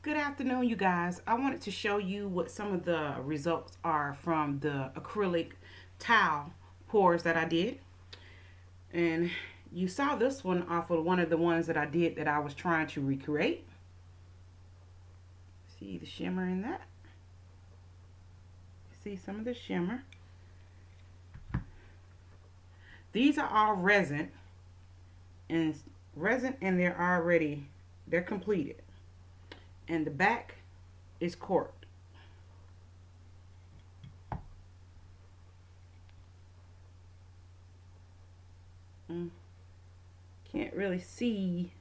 Good afternoon, you guys. I wanted to show you what some of the results are from the acrylic tile pours that I did. And you saw this one off of one of the ones that I did that I was trying to recreate. See the shimmer in that? See some of the shimmer. These are all resin and they're completed. And the back is corked. Can't really see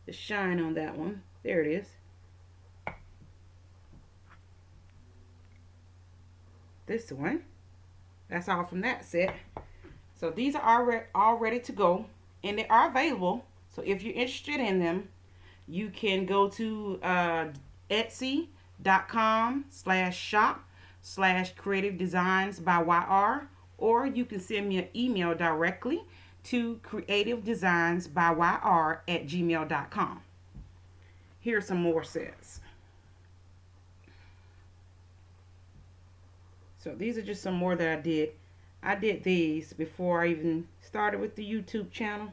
the shine on that one. There it is. This one. That's all from that set. So these are all ready to go, and they are available. So if you're interested in them, you can go to etsy.com/shop/creative designs by YR, or you can send me an email directly to creativedesignsbyyr@gmail.com. Here are some more sets. So these are just some more that I did. I did these before I even started with the YouTube channel.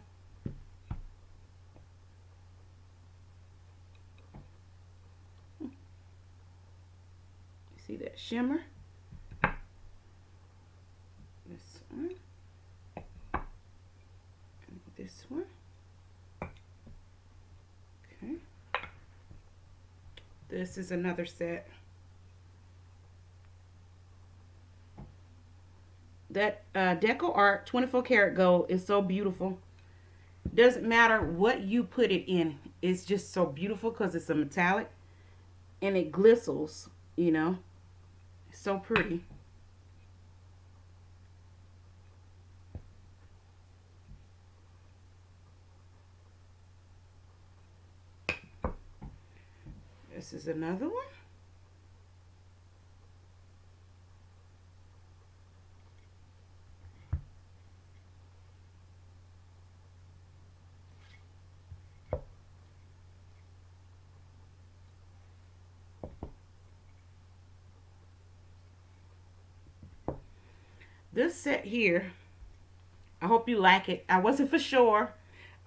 See that shimmer? This one. And this one. Okay. This is another set. That Deco Art 24 karat gold is so beautiful. Doesn't matter what you put it in. It's just so beautiful because it's a metallic and it glistens, you know. It's so pretty. This is another one. This set here, I hope you like it. I wasn't for sure.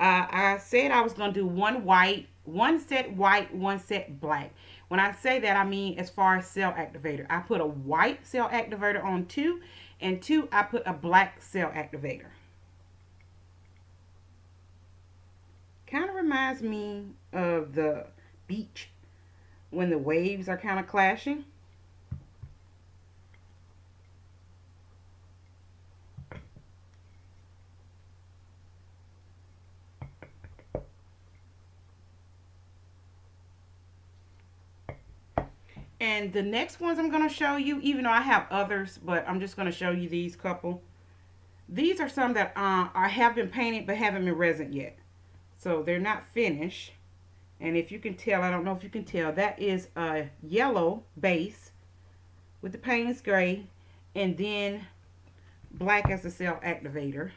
I said I was going to do one set white, one set black. When I say that, I mean as far as cell activator. I put a white cell activator on two, and two, I put a black cell activator. Kind of reminds me of the beach when the waves are kind of clashing. And the next ones I'm going to show you, even though I have others, but I'm just going to show you these couple. These are some that I have been painted but haven't been resin yet. So they're not finished. And if you can tell, I don't know if you can tell, that is a yellow base with the Payne's gray and then black as the cell activator.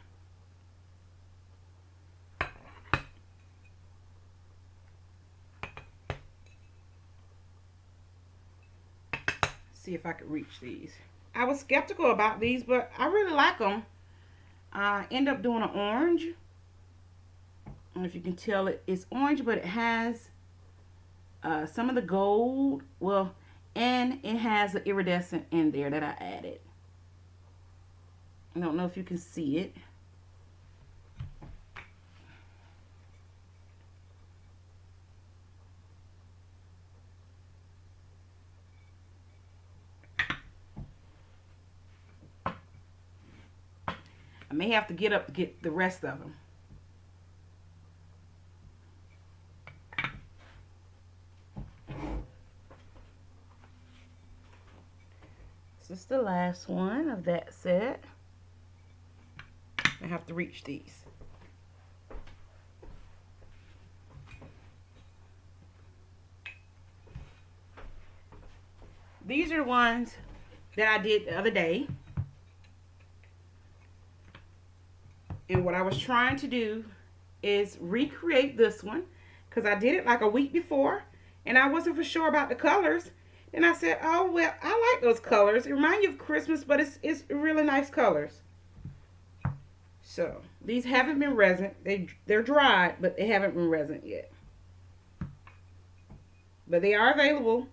See if I could reach these. I was skeptical about these, but I really like them. I end up doing an orange. I don't know if you can tell it's orange, but it has some of the gold. Well, and it has the iridescent in there that I added. I don't know if you can see it. I may have to get up to get the rest of them. This is the last one of that set. I have to reach these. These are the ones that I did the other day. And what I was trying to do is recreate this one because I did it like a week before and I wasn't for sure about the colors. And I said, oh well, I like those colors. It reminds you of Christmas, but it's really nice colors. So these haven't been resin. They're dried, but they haven't been resin yet. But they are available.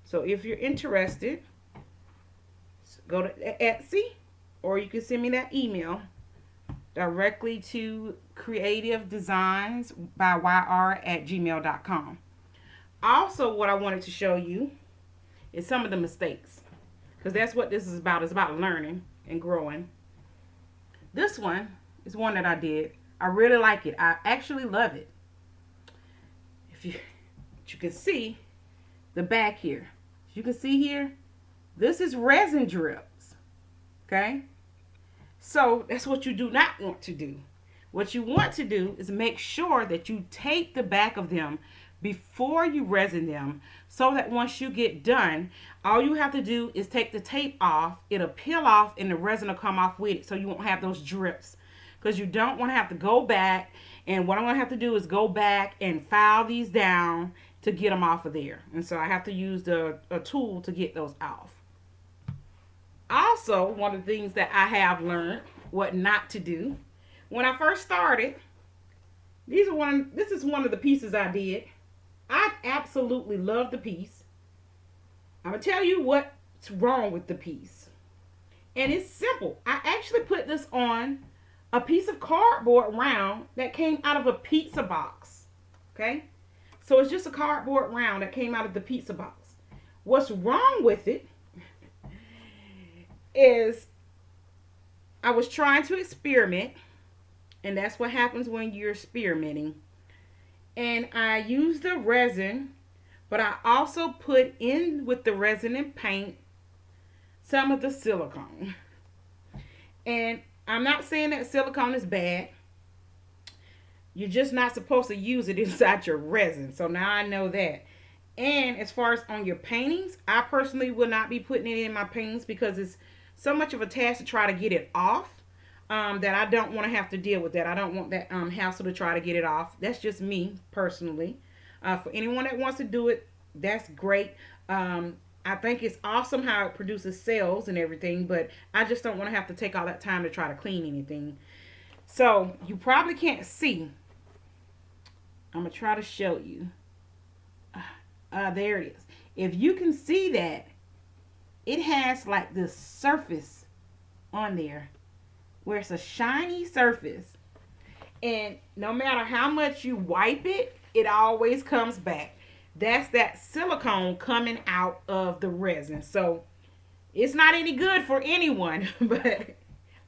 So if you're interested, go to Etsy, or you can send me that email directly to creativedesignsbyyr@gmail.com. Also, what I wanted to show you is some of the mistakes, because that's what this is about. It's about learning and growing. This one is one that I did. I really like it. I actually love it. If you can see the back here. You can see here, this is resin drips. Okay? So that's what you do not want to do. What you want to do is make sure that you tape the back of them before you resin them, so that once you get done, all you have to do is take the tape off. It'll peel off and the resin will come off with it, so you won't have those drips. Because you don't want to have to go back, and what I'm going to have to do is go back and file these down to get them off of there. And so I have to use a tool to get those off. Also, one of the things that I have learned what not to do. When I first started, this is one of the pieces I did. I absolutely love the piece. I'm going to tell you what's wrong with the piece. And it's simple. I actually put this on a piece of cardboard round that came out of a pizza box. Okay? So it's just a cardboard round that came out of the pizza box. What's wrong with it is I was trying to experiment, and that's what happens when you're experimenting. And I used the resin, but I also put in with the resin and paint some of the silicone. And I'm not saying that silicone is bad. You're just not supposed to use it inside your resin. So now I know that. And as far as on your paintings, I personally will not be putting it in my paintings because it's so much of a task to try to get it off. That I don't want to have to deal with that. I don't want that hassle to try to get it off. That's just me personally. For anyone that wants to do it, that's great. I think it's awesome how it produces cells and everything, but I just don't want to have to take all that time to try to clean anything. So you probably can't see. I'm going to try to show you. There it is. If you can see that, it has like this surface on there where it's a shiny surface, and no matter how much you wipe it, it always comes back. That's that silicone coming out of the resin. So it's not any good for anyone, but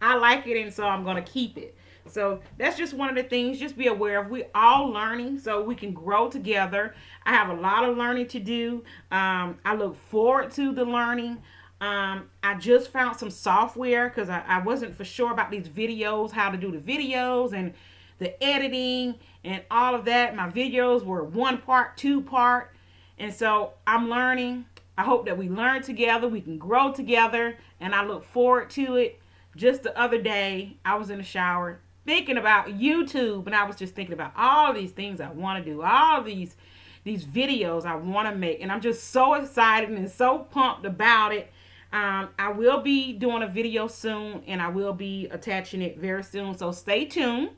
I like it, and so I'm going to keep it. So that's just one of the things. Just be aware of, we all learning so we can grow together. I have a lot of learning to do. I look forward to the learning. I just found some software because I wasn't for sure about these videos, how to do the videos and the editing and all of that. My videos were 1 part, 2 part. And so I'm learning. I hope that we learn together. We can grow together. And I look forward to it. Just the other day, I was in the shower thinking about YouTube. And I was just thinking about all these things I want to do. All these videos I want to make. And I'm just so excited and so pumped about it. I will be doing a video soon, and I will be attaching it very soon. So stay tuned.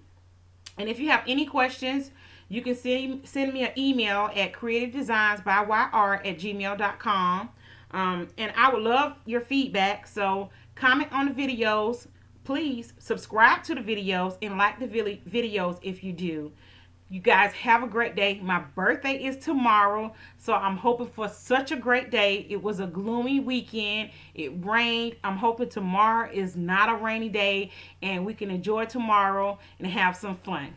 And if you have any questions, you can send me an email at creativedesignsbyyr@gmail.com. And I would love your feedback. So comment on the videos. Please subscribe to the videos and like the videos if you do. You guys have a great day. My birthday is tomorrow, so I'm hoping for such a great day. It was a gloomy weekend. It rained. I'm hoping tomorrow is not a rainy day and we can enjoy tomorrow and have some fun.